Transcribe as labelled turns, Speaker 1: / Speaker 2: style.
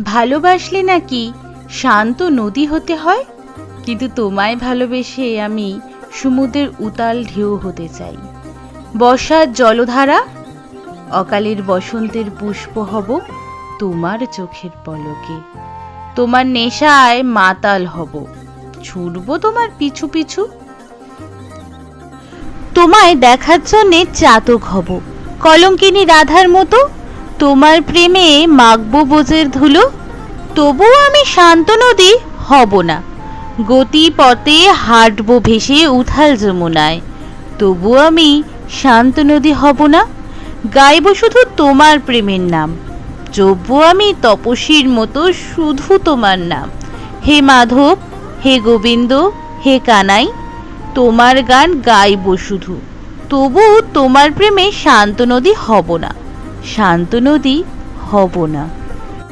Speaker 1: ভালোবাসলে নাকি শান্ত নদী হতে হয়, কিন্তু তোমায় ভালোবেসে আমি সমুদ্রের উতাল ঢেউ হতে চাই। বর্ষার জলধারা, অকালের বসন্তের পুষ্প হব তোমার চোখের পলকে। তোমার নেশায় মাতাল হব, ছুটব তোমার পিছু পিছু। তোমায় দেখার জন্যে চাতক হব, কলঙ্কিনী রাধার মতো। তোমার প্রেমে মাখবো বোঝের ধুলো, তবুও আমি শান্ত নদী হব না। গতি পথে হাঁটবো ভেসে উথাল যমুনায়, তবুও আমি শান্ত নদী হব না। গাইব শুধু তোমার প্রেমের নাম, জপবো আমি তপস্বীর মতো শুধু তোমার নাম। হে মাধব, হে গোবিন্দ, হে কানাই, তোমার গান গাইব শুধু, তবু তোমার প্রেমে শান্ত নদী হব না, শান্ত নদী হব না।